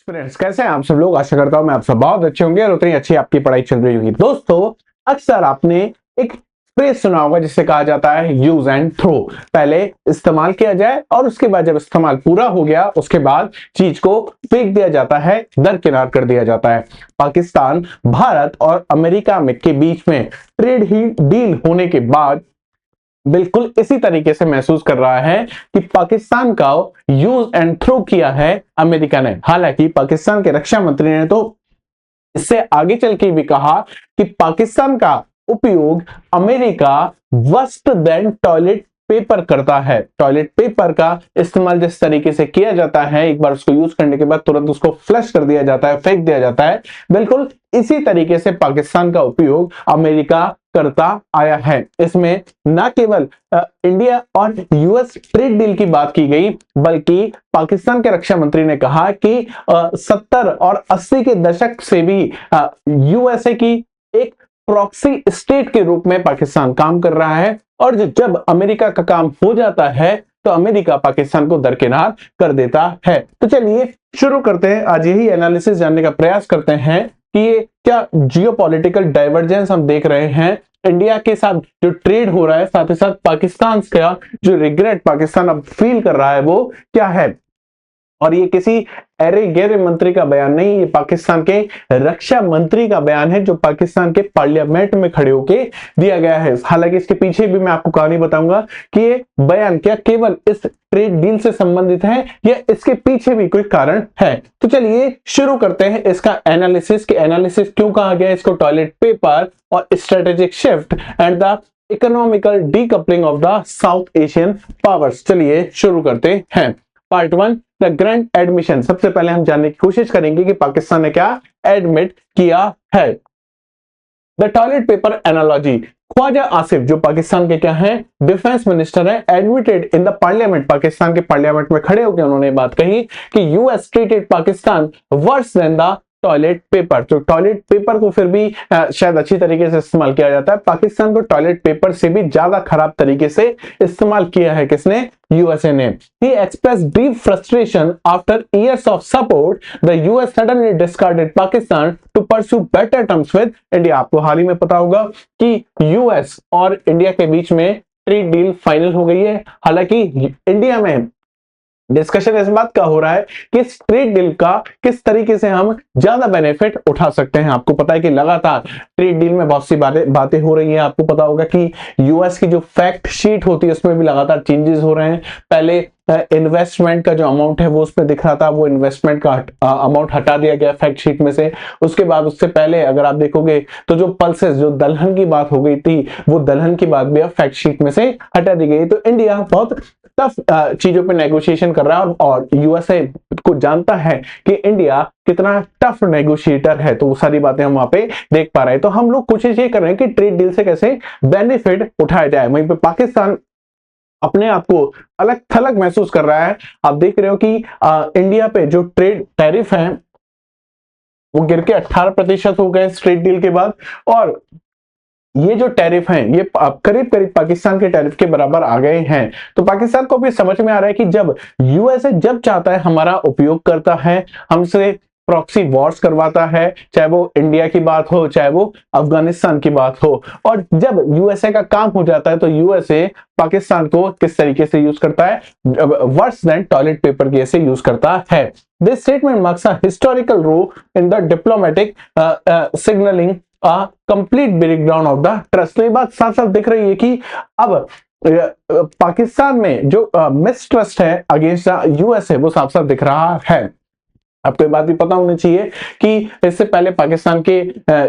Aspirants कैसे हैं आप सब लोग। आशा करता हूं मैं आप सब बहुत अच्छे होंगे और उतनी अच्छी आपकी पढ़ाई चल रही होगी। दोस्तों, अक्सर आपने एक फ्रेज सुना होगा जिसे कहा जाता है यूज एंड थ्रो। पहले इस्तेमाल किया जाए और उसके बाद जब इस्तेमाल पूरा हो गया उसके बाद चीज को फेंक दिया जाता है, दरकिनार कर दिया जाता है। पाकिस्तान, भारत और अमेरिका में के बीच में ट्रेड ही डील होने के बाद बिल्कुल इसी तरीके से महसूस कर रहा है कि पाकिस्तान का यूज एंड थ्रो किया है अमेरिका ने। हालांकि पाकिस्तान के रक्षा मंत्री ने तो इससे आगे चल के भी कहा कि पाकिस्तान का उपयोग America worst then toilet paper करता है। टॉयलेट पेपर का इस्तेमाल जिस तरीके से किया जाता है, एक बार उसको यूज करने के बाद तुरंत उसको फ्लश कर दिया जाता है, फेंक दिया जाता है, बिल्कुल इसी तरीके से पाकिस्तान का उपयोग अमेरिका करता आया है। इसमें न केवल इंडिया और यूएस ट्रेड डील की बात की गई, बल्कि पाकिस्तान के रक्षा मंत्री ने कहा कि 70 और 80 के दशक से भी यूएसए की एक प्रॉक्सी स्टेट के रूप में पाकिस्तान काम कर रहा है। और जब अमेरिका का काम हो जाता है तो अमेरिका पाकिस्तान को दरकिनार कर देता है। तो चलिए शुरू करते हैं, आज यही एनालिसिस जानने का प्रयास करते हैं कि ये क्या जियोपॉलिटिकल डाइवर्जेंस हम देख रहे हैं इंडिया के साथ जो ट्रेड हो रहा है, साथ ही साथ पाकिस्तान का जो रिग्रेट पाकिस्तान अब फील कर रहा है वो क्या है। और ये किसी अरे गहरे मंत्री का बयान नहीं, ये पाकिस्तान के रक्षा मंत्री का बयान है जो पाकिस्तान के पार्लियामेंट में खड़े होके दिया गया है। हालांकि इसके पीछे भी मैं आपको कहानी बताऊंगा कि ये बयान क्या केवल इस ट्रेड डील से संबंधित है या इसके पीछे भी कोई कारण है। तो चलिए शुरू करते हैं इसका एनालिसिस कि एनालिसिस क्यों कहा गया इसको टॉयलेट पेपर और strategic shift and the economical decoupling of the south Asian powers. चलिए शुरू करते हैं। Part 1, the grand admission. सबसे पहले हम जानने की कोशिश करेंगे कि पाकिस्तान ने क्या एडमिट किया है। The toilet paper analogy. Khawaja Asif जो पाकिस्तान के क्या है डिफेंस मिनिस्टर है, admitted in the parliament, Pakistan के पार्लियामेंट में खड़े होकर उन्होंने बात कही कि US treated Pakistan worse than the toilet paper. तो टॉयलेट पेपर को फिर भी शायद अच्छी तरीके से इस्तेमाल किया जाता है, पाकिस्तान को टॉयलेट पेपर से भी ज्यादा खराब तरीके से इस्तेमाल किया है किसने, यूएसए ने। He expressed deep frustration after years of support. The US suddenly discarded Pakistan to pursue better terms with India. आपको हाल ही में पता होगा कि यूएस और इंडिया के बीच में ट्रेड डील फाइनल हो गई है। हालांकि इंडिया में डिस्कशन इस बात का हो रहा है कि इस ट्रेड डील का किस तरीके से हम ज्यादा बेनिफिट उठा सकते हैं। आपको पता है कि लगातार ट्रेड डील में बहुत सी बातें हो रही हैं। आपको पता होगा कि यूएस की जो फैक्ट शीट होती है उसमें भी लगातार चेंजेस हो रहे हैं। पहले इन्वेस्टमेंट का जो अमाउंट है वो उसमें दिख रहा था, वो इन्वेस्टमेंट का अमाउंट हटा दिया गया फैक्ट शीट में से। उसके बाद उससे पहले अगर आप देखोगे तो जो पल्सेस, जो दलहन की बात हो गई थी, वो दलहन की बात भी अब फैक्ट शीट में से हटा दी गई। तो इंडिया बहुत टफ चीजों पे नेगोशिएशन कर रहा है और यूएसए को जानता है कि इंडिया कितना टफ नेगोशिएटर है। तो वो सारी बातें हम वहां पे देख पा रहे हैं। तो हम लोग कोशिश ये कर रहे हैं कि ट्रेड डील से कैसे बेनिफिट उठाया जाए। वहीं पे पाकिस्तान अपने आप को अलग थलग महसूस कर रहा है। आप देख रहे हो कि इंडिया पे जो ट्रेड टैरिफ है वो गिर के 18% हो गए इस ट्रेड डील के बाद, और ये जो टैरिफ हैं ये करीब करीब पाकिस्तान के टैरिफ के बराबर आ गए हैं। तो पाकिस्तान को भी समझ में आ रहा है कि जब यूएसए जब चाहता है हमारा उपयोग करता है, हमसे प्रॉक्सी वॉर्स करवाता है, चाहे वो इंडिया की बात हो चाहे वो अफगानिस्तान की बात हो, और जब यूएसए का काम हो जाता है तो यूएसए पाकिस्तान को किस तरीके से यूज करता है, वर्स देन टॉयलेट पेपर के ऐसे यूज करता है। This statement marks a historical role in the diplomatic signalling complete breakdown of the trust. तो ये बात साफ साफ दिख रही है कि अब पाकिस्तान में जो मिसट्रस्ट है अगेंस्ट यूएसए वो साफ साफ दिख रहा है। आपको ये बात भी पता होनी चाहिए कि इससे पहले पाकिस्तान के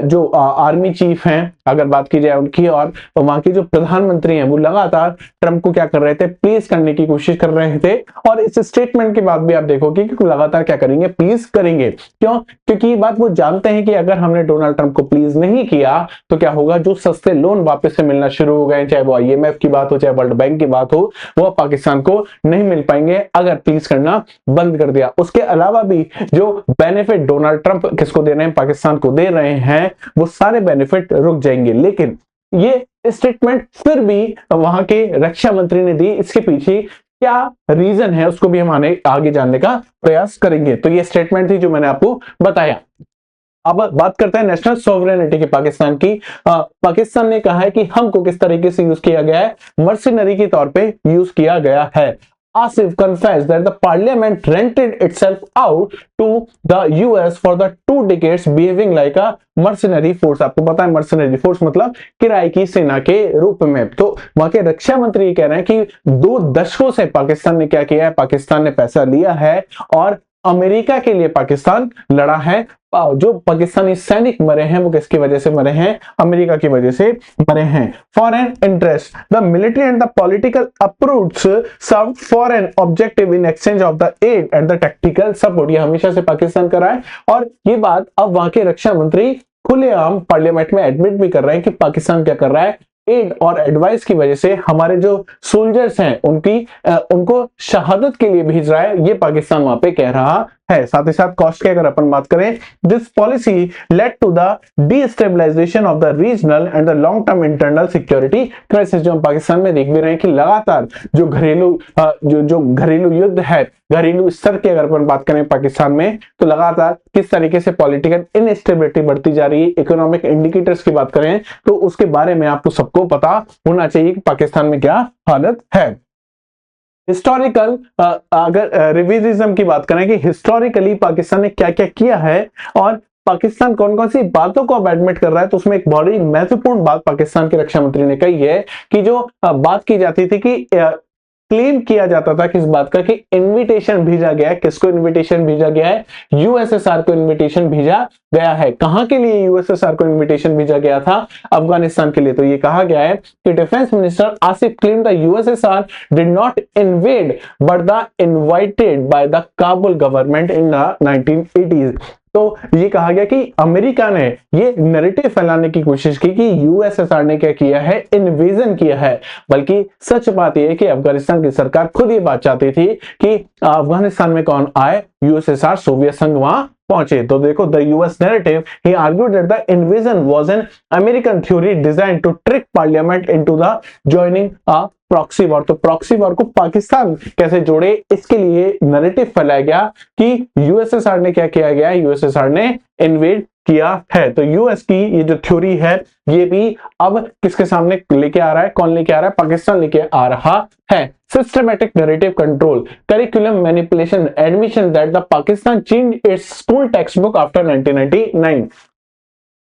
जो आर्मी चीफ हैं, अगर बात की जाए उनकी, और वहां के जो प्रधानमंत्री हैं वो लगातार ट्रंप को क्या कर रहे थे, प्लीज करने की कोशिश कर रहे थे। और इस स्टेटमेंट के बाद भी आप देखोगे कि लगातार क्या करेंगे, प्लीज करेंगे। क्यों? क्योंकि ये बात वो जानते हैं कि अगर हमने डोनाल्ड ट्रंप को प्लीज नहीं किया तो क्या होगा, जो सस्ते लोन वापस से मिलना शुरू हो गए, चाहे वो आईएमएफ की बात हो चाहे वर्ल्ड बैंक की बात हो, वो पाकिस्तान को नहीं मिल पाएंगे अगर प्लीज करना बंद कर दिया। उसके अलावा भी जो बेनिफिट डोनाल्ड ट्रंप किसको दे रहे हैं, पाकिस्तान को दे रहे हैं, वो सारे बेनिफिट रुक जाएंगे। लेकिन ये स्टेटमेंट फिर भी वहां के रक्षा मंत्री ने दी, इसके पीछे क्या रीजन है उसको भी हम आगे जानने का प्रयास करेंगे। तो ये स्टेटमेंट थी जो मैंने आपको बताया। अब बात करते हैं नेशनल सॉवरेनिटी की पाकिस्तान की। पाकिस्तान ने कहा है कि हमको किस तरीके से यूज किया गया है, मर्सिनरी के तौर पे यूज किया गया है। Asif confessed that the parliament rented itself out to the US for the 2 decades, behaving like a mercenary force। आपको पता है मर्सिनरी फोर्स मतलब किराए की सेना के रूप में। तो वहां के रक्षा मंत्री कह रहे हैं कि 2 दशकों से पाकिस्तान ने क्या किया है, पाकिस्तान ने पैसा लिया है और अमेरिका के लिए पाकिस्तान लड़ा है। जो पाकिस्तानी सैनिक मरे हैं वो किसकी वजह से मरे हैं, अमेरिका की वजह से मरे हैं। Foreign interest, the military and the political approach serve foreign objective in exchange of the aid and the tactical support. ये हमेशा से पाकिस्तान कर रहा है और ये बात अब वहां के रक्षा मंत्री खुलेआम पार्लियामेंट में एडमिट भी कर रहे हैं कि पाकिस्तान क्या कर रहा है, एड और एडवाइस की वजह से हमारे जो सोल्जर्स हैं उनको शहादत के लिए भेज रहा है, ये पाकिस्तान वहां पे कह रहा है। साथ ही साथ कॉस्ट की अगर अपन बात करें, this policy led to the destabilisation of the regional and the long term internal security crisis. जो हम पाकिस्तान में देख भी रहे हैं कि लगातार जो घरेलू युद्ध है, घरेलू स्तर की अगर अपन बात करें पाकिस्तान में, तो लगातार किस तरीके से पॉलिटिकल इनस्टेबिलिटी बढ़ती जा रही है। इकोनॉमिक इंडिकेटर्स की बात करें तो उसके बारे में आपको सबको पता होना चाहिए कि पाकिस्तान में क्या हालत है। हिस्टोरिकल अगर रिविजनिज्म की बात करें कि हिस्टोरिकली पाकिस्तान ने क्या क्या किया है और पाकिस्तान कौन कौन सी बातों को अब एडमिट कर रहा है, तो उसमें एक बड़ी महत्वपूर्ण बात पाकिस्तान के रक्षा मंत्री ने कही है कि जो बात की जाती थी कि क्लेम किया जाता था किस बात का कि इनविटेशन भेजा गया है। किसको इनविटेशन भेजा गया है, यूएसएसआर को इनविटेशन भेजा गया है। कहां के लिए यूएसएसआर को इनविटेशन भेजा गया था, अफगानिस्तान के लिए। तो ये कहा गया है कि defence minister Asif claim the USSR did not invade but the invited by the Kabul government in the 1980s। तो ये कहा गया कि अमेरिका ने ये नैरेटिव फैलाने की कोशिश की कि यूएसएसआर ने क्या किया है, इन्वेजन किया है। बल्कि सच बात यह है कि अफगानिस्तान की सरकार खुद ये बात चाहती थी कि अफगानिस्तान में कौन आए, यूएसएसआर, सोवियत संघ वहां पहुंचे। तो देखो, the US narrative he argued that the invasion was an American theory design to trick parliament into the joining a proxy war. तो प्रॉक्सी वॉर को पाकिस्तान कैसे जोड़े, इसके लिए नैरेटिव फैलाया गया कि यूएसएसआर ने क्या किया गया, यूएसएसआर ने इन्वेड किया है। तो यूएस की ये जो थ्योरी है ये भी अब किसके सामने लेके आ रहा है, कौन लेके आ रहा है, पाकिस्तान लेके आ रहा है। Systematic narrative control, curriculum manipulation, admission that the Pakistan changed it's school text book after 1999।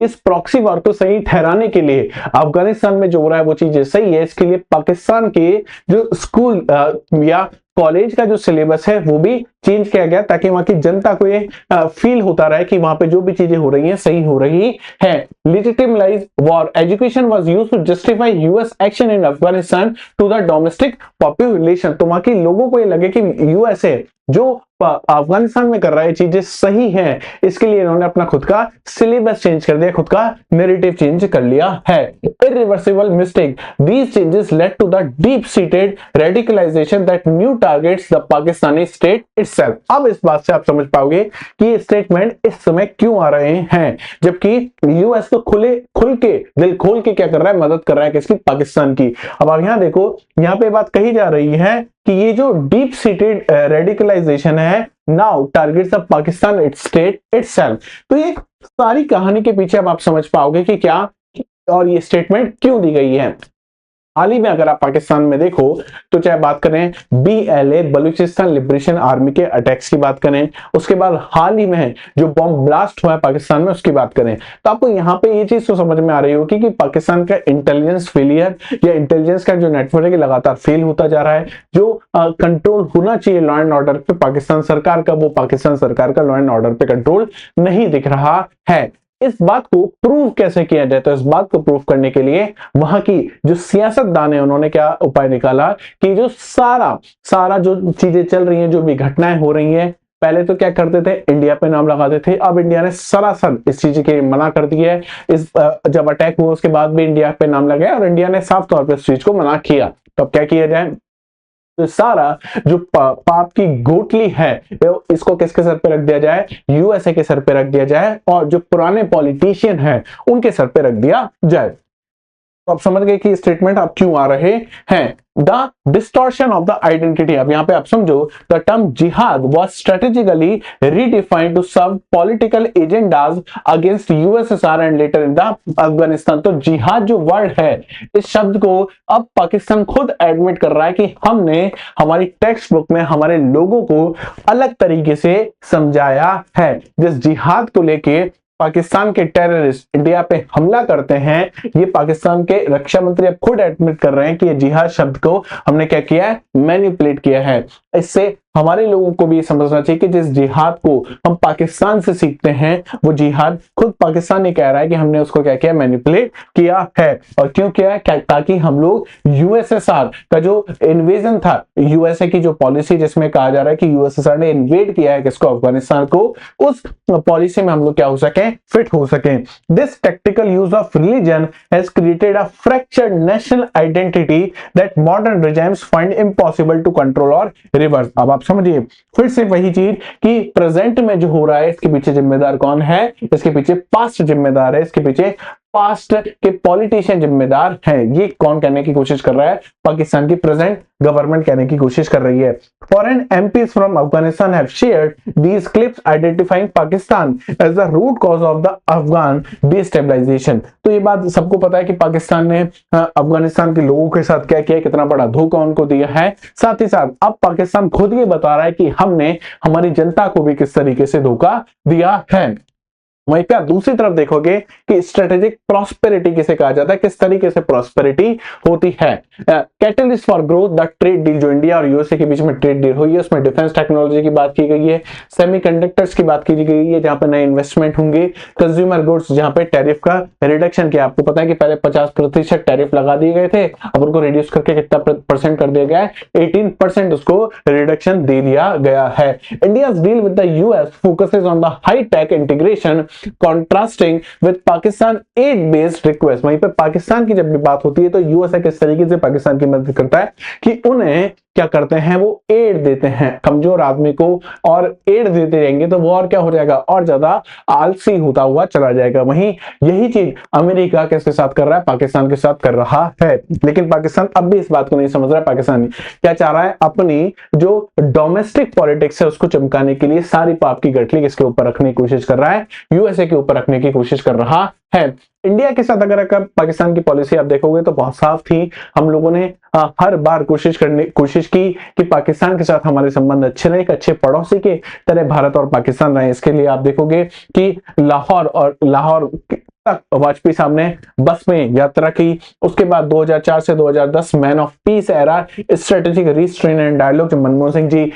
इस प्रॉक्सी वॉर को सही ठहराने के लिए अफगानिस्तान में जो हो रहा है वो चीजें सही है, इसके लिए पाकिस्तान के जो स्कूल या कॉलेज का जो सिलेबस है वो भी चेंज किया गया ताकि वहां की जनता को ये फील होता रहे कि वहां पे जो भी चीजें हो रही हैं सही हो रही है। Legitimise war, education was used to justify US action in Afghanistan to the domestic population. तो वहां के लोगों को ये लगे कि यूएसए जो अफगानिस्तान में कर रहा है चीजें सही हैं, इसके लिए इन्होंने अपना खुद का सिलेबस चेंज कर दिया, खुद का नैरेटिव चेंज कर लिया है। Irreversible mistake, these changes led to the deep seated radicalisation that new targets the Pakistani state itself. अब इस बात से आप समझ पाओगे कि ये स्टेटमेंट इस समय क्यों आ रहे हैं, जबकि यूएस तो खुल के दिल खोल के क्या कर रहा है, मदद कर रहा है किसकी, पाकिस्तान की। अब आप यहां देखो, यहां पे बात कही जा रही है कि ये जो डीप सीटेड रेडिकलाइजेशन है now targets the Pakistan it's state itself. तो ये सारी कहानी के पीछे अब आप समझ पाओगे कि क्या और ये स्टेटमेंट क्यों दी गई है। हाल ही में अगर आप पाकिस्तान में देखो तो चाहे बात करें बीएलए बलूचिस्तान लिबरेशन आर्मी के अटैक्स की बात करें, उसके बाद हाल ही में जो बॉम्ब ब्लास्ट हुआ है पाकिस्तान में उसकी बात करें, तो आपको यहाँ पे ये चीज तो समझ में आ रही होगी कि पाकिस्तान का इंटेलिजेंस फेलियर या इंटेलिजेंस का जो नेटवर्क है लगातार फेल होता जा रहा है। जो कंट्रोल होना चाहिए लॉ एंड ऑर्डर पे पाकिस्तान सरकार का, वो पाकिस्तान सरकार का लॉ एंड ऑर्डर पे कंट्रोल नहीं दिख रहा है। इस बात को प्रूव कैसे किया जाए, तो इस बात को प्रूव करने के लिए वहां की जो सियासतदान है उन्होंने क्या उपाय निकाला कि जो सारा जो चीजें चल रही हैं, जो भी घटनाएं हो रही हैं, पहले तो क्या करते थे, इंडिया पे नाम लगाते थे। अब इंडिया ने सरासर इस चीज के मना कर दिया है। इस जब अटैक हुआ उसके बाद भी इंडिया पे नाम लगाया और इंडिया ने साफ तौर पर इस चीज को मना किया। तो अब क्या किया जाए, तो सारा जो पाप की गोटली है इसको किसके सर पे रख दिया जाए, यूएसए के सर पे रख दिया जाए और जो पुराने पॉलिटिशियन हैं उनके सर पे रख दिया जाए। तो आप समझ गए कि स्टेटमेंट आप क्यों आ रहे हैं। The distortion of the identity, अब यहां पे आप समझो, the term jihad was strategically redefined to serve political agendas against USSR and later in the Afghanistan. तो जिहाद जो वर्ड है, इस शब्द को अब पाकिस्तान खुद एडमिट कर रहा है कि हमने हमारी टेक्स्ट बुक में हमारे लोगों को अलग तरीके से समझाया है। जिस जिहाद को लेके पाकिस्तान के टेररिस्ट इंडिया पे हमला करते हैं, ये पाकिस्तान के रक्षा मंत्री अब खुद एडमिट कर रहे हैं कि ये जिहाद शब्द को हमने क्या किया है, मैनिपुलेट किया है। इससे हमारे लोगों को भी समझना चाहिए कि जिस जिहाद को हम पाकिस्तान से सीखते हैं, वो जिहाद खुद पाकिस्तान ही कह रहा है कि हमने उसको क्या किया, मैनिपुलेट किया है। और क्यों किया है, ताकि हम लोग यूएसएसआर का जो इन्वेजन था, यूएसए की जो पॉलिसी जिसमें कहा जा रहा है कि यूएसएसआर ने इन्वेड किया है किसको, अफगानिस्तान को, उस पॉलिसी में हम लोग क्या हो सके, फिट हो सके। This tactical use of religion has created a fractured national identity that modern regimes find impossible to control और रिवर्स। अब आप समझिए फिर से वही चीज कि प्रेजेंट में जो हो रहा है, इसके पीछे जिम्मेदार कौन है, इसके पीछे पास्ट जिम्मेदार है, इसके पीछे पास्ट के पॉलिटिशियन जिम्मेदार हैं। ये कौन कहने की कोशिश कर रहा है, पाकिस्तान की प्रेजेंट गवर्नमेंट कहने की कोशिश कर रही है। Foreign MPs from Afghanistan have shared these clips identifying Pakistan as the root cause of the Afghan destabilisation. तो ये बात सबको पता है कि पाकिस्तान ने अफगानिस्तान के लोगों के साथ क्या किया, कितना बड़ा धोखा उनको दिया है। साथ ही साथ अब पाकिस्तान खुद ये बता रहा है कि हमने हमारी जनता को भी किस तरीके से धोखा दिया है। वहीं पे आप दूसरी तरफ देखोगे कि स्ट्रेटेजिक प्रॉस्पेरिटी किसे कहा जाता है, किस तरीके से प्रॉस्पेरिटी होती है। Catalyst for growth, the trade deal जो इंडिया और यूएसए के बीच में ट्रेड डील हुई है, उसमें डिफेंस टेक्नोलॉजी की बात की गई है, सेमीकंडक्टर्स की बात की गई है जहां पे नए इन्वेस्टमेंट होंगे, कंज्यूमर गुड्स जहां पे टैरिफ का रिडक्शन किया। आपको पता है कि पहले 50% टैरिफ लगा दिए गए थे, अब उनको रिड्यूस करके कितना परसेंट कर दिया गया है, 18% उसको रिडक्शन दे दिया गया है। India deal with the US focuses on the high tech integration contrasting with Pakistan aid based request। वहीं पे पाकिस्तान की जब भी बात होती है तो यूएसए किस तरीके से पाकिस्तान की मदद करता है कि उन्हें क्या करते हैं, वो एड देते हैं कमजोर आदमी को, और एड देते रहेंगे तो वो और क्या हो जाएगा, और ज्यादा आलसी होता हुआ चला जाएगा। वहीं यही चीज अमेरिका किसके साथ कर रहा है, पाकिस्तान के साथ कर रहा है। लेकिन पाकिस्तान अब भी इस बात को नहीं समझ रहा है। पाकिस्तान क्या चाह रहा है, अपनी जो डोमेस्टिक पॉलिटिक्स है उसको चमकाने के लिए सारी पाप की गठली किसके ऊपर रखने की कोशिश कर रहा है, यूएसए के ऊपर रखने की कोशिश कर रहा है। इंडिया के साथ अगर पाकिस्तान की पॉलिसी आप देखोगे तो बहुत साफ थी। हम लोगों ने हर बार कोशिश की कि पाकिस्तान के साथ हमारे संबंध अच्छे रहे, एक अच्छे पड़ोसी के तरह भारत और पाकिस्तान रहे। इसके लिए आप देखोगे कि लाहौर तक वाजपेयी साहब ने बस में यात्रा की। उसके बाद 2004 से 2010 man of peace era strategic restraint and dialogue, जब मनमोहन सिंह जी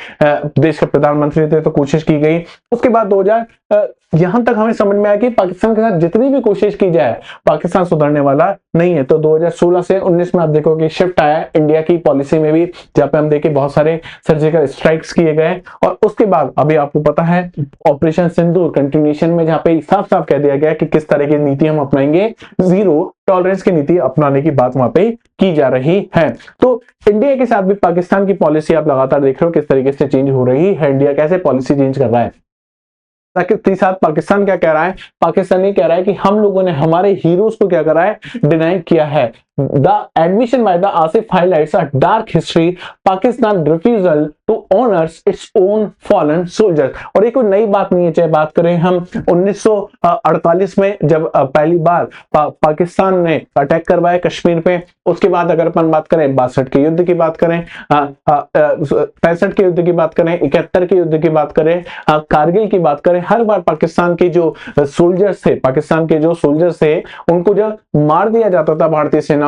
देश के प्रधानमंत्री थे तो कोशिश की गई। उसके बाद 2000 यहां तक हमें समझ में आया कि पाकिस्तान के साथ जितनी भी कोशिश की जाए पाकिस्तान सुधरने वाला नहीं है। तो 2016 से 19 में आप देखोगे शिफ्ट आया इंडिया की पॉलिसी में भी, जहां पे हम देखे बहुत सारे सर्जिकल स्ट्राइक्स किए गए। और उसके बाद अभी आपको पता है ऑपरेशन सिंदूर कंटिन्यूएशन में, जहां पे साफ साफ कह दिया गया कि किस तरह की नीति हम अपनाएंगे, जीरो टॉलरेंस की नीति अपनाने की बात वहां पे की जा रही है। तो इंडिया के साथ भी पाकिस्तान की पॉलिसी आप लगातार देख रहे हो किस तरीके से चेंज हो रही है। इंडिया कैसे पॉलिसी चेंज कर रहा है। ताकि साथ पाकिस्तान क्या कह रहा है, पाकिस्तान ये कह रहा है कि हम लोगों ने हमारे हीरोज को क्या करा है, डिनाई किया है। The admission by the Asif highlights a dark history, Pakistan refusal to honors its own fallen soldiers। और ये कोई नई बात नहीं है, चाहे बात करें हम 1948 में जब पहली बार पाकिस्तान ने अटैक करवाया कश्मीर पे, उसके बाद अगर अपन बात करें 62 के युद्ध की बात करें, 65 के युद्ध की बात करें, 71 के युद्ध की बात करें, कारगिल की बात करें, हर बार पाकिस्तान के जो सोल्जर्स थे, पाकिस्तान के जो सोल्जर्स थे उनको जब मार दिया जाता था भारतीय सेनाओं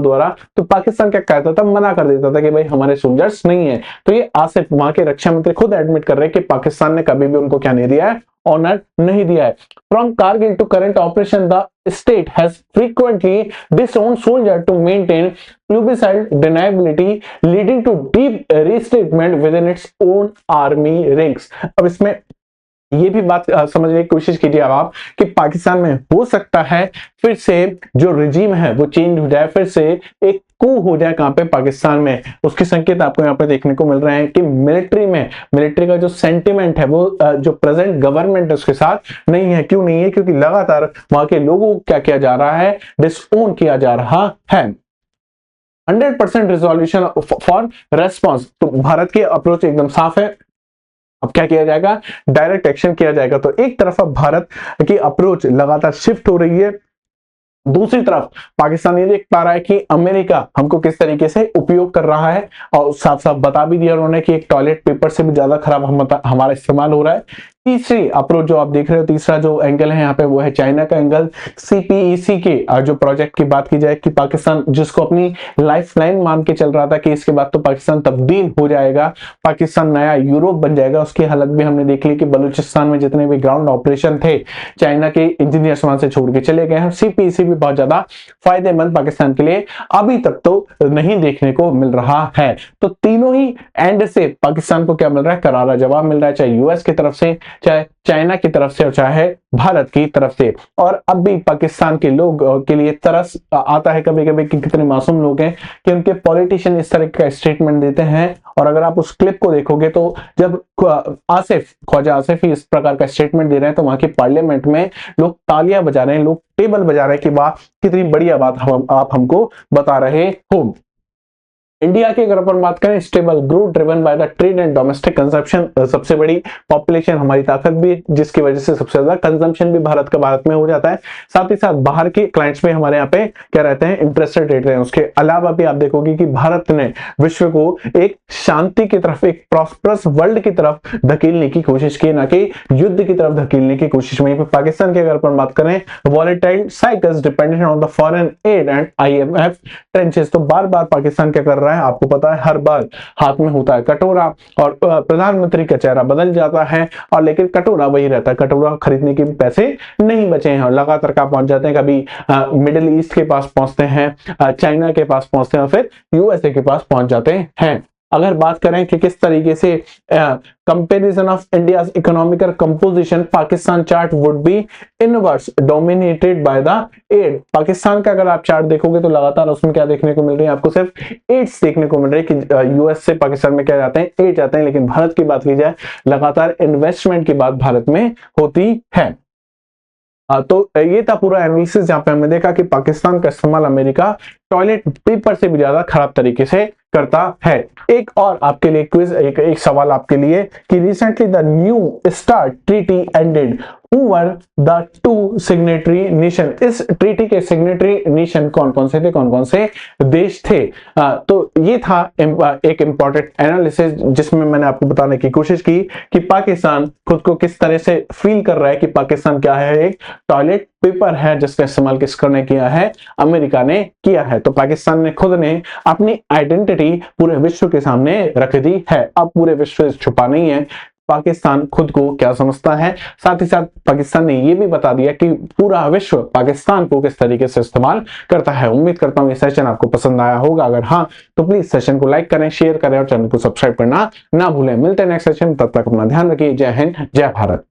द्वारा, तो पाकिस्तान क्या कहता था, मना कर देता था कि भाई हमारे सोल्जर्स नहीं है। तो ये आसिफ वहां के रक्षा मंत्री खुद एडमिट कर रहे हैं कि पाकिस्तान ने कभी भी उनको क्या नहीं दिया है, ऑनर नहीं दिया है। From Kargil to current operation the state has frequently disowned soldiers to maintain plebiscite deniability, leading to deep restatement within its own army ranks। अब इसमें ये भी बात समझने की कोशिश कीजिए अब आप कि पाकिस्तान में हो सकता है फिर से जो रिजीम है वो चेंज हो जाए, फिर से एक कू हो जाए कहां पे, पाकिस्तान में। उसके संकेत आपको यहाँ पे देखने को मिल रहे हैं कि मिलिट्री का जो सेंटिमेंट है वो जो प्रेजेंट गवर्नमेंट है उसके साथ नहीं है। क्यों नहीं है? क्योंकि लगातार वहां के लोगों को क्या किया जा रहा है, डिसओन किया जा रहा है। 100% रिजोल्यूशन फॉर रेस्पॉन्स, तो भारत की अप्रोच एकदम साफ है। अब क्या किया जाएगा? डायरेक्ट एक्शन किया जाएगा। तो एक तरफ अब भारत की अप्रोच लगातार शिफ्ट हो रही है, दूसरी तरफ पाकिस्तान ये देख पा रहा है कि अमेरिका हमको किस तरीके से उपयोग कर रहा है, और साफ साफ बता भी दिया उन्होंने कि एक टॉयलेट पेपर से भी ज्यादा खराब हमारा इस्तेमाल हो रहा है। तीसरी अप्रोच जो आप देख रहे हो, तीसरा जो एंगल है यहाँ पे वो है चाइना का एंगल। सीपीईसी के जो प्रोजेक्ट की बात की जाए कि पाकिस्तान जिसको अपनी लाइफलाइन मान के चल रहा था कि इसके बाद तो पाकिस्तान तब्दील हो जाएगा, पाकिस्तान नया यूरोप बन जाएगा, उसकी हालत भी हमने देख ली कि बलूचिस्तान में जितने भी ग्राउंड ऑपरेशन थे चाइना के इंजीनियर्स वहां से छोड़ के चले गए हैं। सीपीईसी भी बहुत ज्यादा फायदेमंद पाकिस्तान के लिए अभी तक तो नहीं देखने को मिल रहा है। तो तीनों ही एंड से पाकिस्तान को क्या मिल रहा है? करारा जवाब मिल रहा है, चाहे यूएस की तरफ से, चाहे चाइना की तरफ से, और चाहे भारत की तरफ से। और अब भी पाकिस्तान के लोग के लिए तरस आता है कभी कभी कि कितने मासूम लोग हैं कि उनके पॉलिटिशियन इस तरह का स्टेटमेंट देते हैं। और अगर आप उस क्लिप को देखोगे तो जब ख्वाजा आसिफ ही इस प्रकार का स्टेटमेंट दे रहे हैं तो वहां की पार्लियामेंट में लोग तालियां बजा रहे हैं, लोग टेबल बजा रहे हैं कि वाह कितनी बढ़िया बात आप हमको बता रहे हो। इंडिया की अगर अपन बात करें, stable growth driven by the trade and domestic consumption, सबसे बड़ी पॉपुलेशन हमारी ताकत भी, जिसकी वजह से सबसे ज्यादा कंजम्पशन भी भारत में हो जाता है। साथ ही साथ बाहर के क्लाइंट्स में हमारे यहाँ पे क्या रहते हैं? इंटरेस्टेड रहते हैं। उसके अलावा भी आप देखोगे कि भारत ने विश्व को एक शांति की तरफ, एक प्रॉस्परस वर्ल्ड की तरफ धकेलने की कोशिश की, ना कि युद्ध की तरफ धकेलने की कोशिश में। पाकिस्तान की अगर अपन बात करें, volatile cycles dependent on the foreign add and IMF trenches, तो बार बार पाकिस्तान क्या कर रहा है? आपको पता है हर बार हाथ में होता है कटोरा और प्रधानमंत्री का चेहरा बदल जाता है, और लेकिन कटोरा वही रहता है। कटोरा खरीदने के पैसे नहीं बचे हैं और लगातार कहां पहुंच जाते हैं? कभी मिडिल ईस्ट के पास पहुंचते हैं, चाइना के पास पहुंचते हैं, और फिर यूएसए के पास पहुंच जाते हैं। अगर बात करें कि किस तरीके से comparison of India's economical composition, Pakistan chart would be inverse dominated by the aid. Pakistan का अगर आप चार्ट देखोगे तो लगातार उसमें क्या देखने को मिल रही है? आपको सिर्फ एड्स देखने को मिल रही है कि यूएस से पाकिस्तान में क्या जाते हैं? एड जाते हैं। लेकिन भारत की बात की जाए, लगातार इन्वेस्टमेंट की बात भारत में होती है। तो ये था पूरा एनालिसिस जहां पे हमने देखा कि पाकिस्तान का इस्तेमाल अमेरिका टॉयलेट पेपर से भी ज्यादा खराब तरीके से करता है। एक और आपके लिए क्विज, एक सवाल आपके लिए कि recently the new start treaty ended, who were the two signatory nation? इस ट्रीटी के सिग्नेटरी नेशन कौन कौन से थे, कौन कौन से देश थे? तो ये था एक इंपॉर्टेंट एनालिसिस जिसमें मैंने आपको बताने की कोशिश की कि पाकिस्तान खुद को किस तरह से फील कर रहा है कि पाकिस्तान क्या है? एक टॉयलेट पेपर है जिसका इस्तेमाल किसने ने किया है? अमेरिका ने किया है। तो पाकिस्तान ने खुद ने अपनी आइडेंटिटी पूरे विश्व के सामने रख दी है। अब पूरे विश्व से छुपा नहीं है पाकिस्तान खुद को क्या समझता है। साथ ही साथ पाकिस्तान ने यह भी बता दिया कि पूरा विश्व पाकिस्तान को किस तरीके से इस्तेमाल करता है। उम्मीद करता हूं ये सेशन आपको पसंद आया होगा। अगर हाँ तो प्लीज सेशन को लाइक करें, शेयर करें और चैनल को सब्सक्राइब करना ना भूलें। मिलते हैं नेक्स्ट सेशन, तब तक अपना ध्यान रखिए। जय हिंद, जय भारत।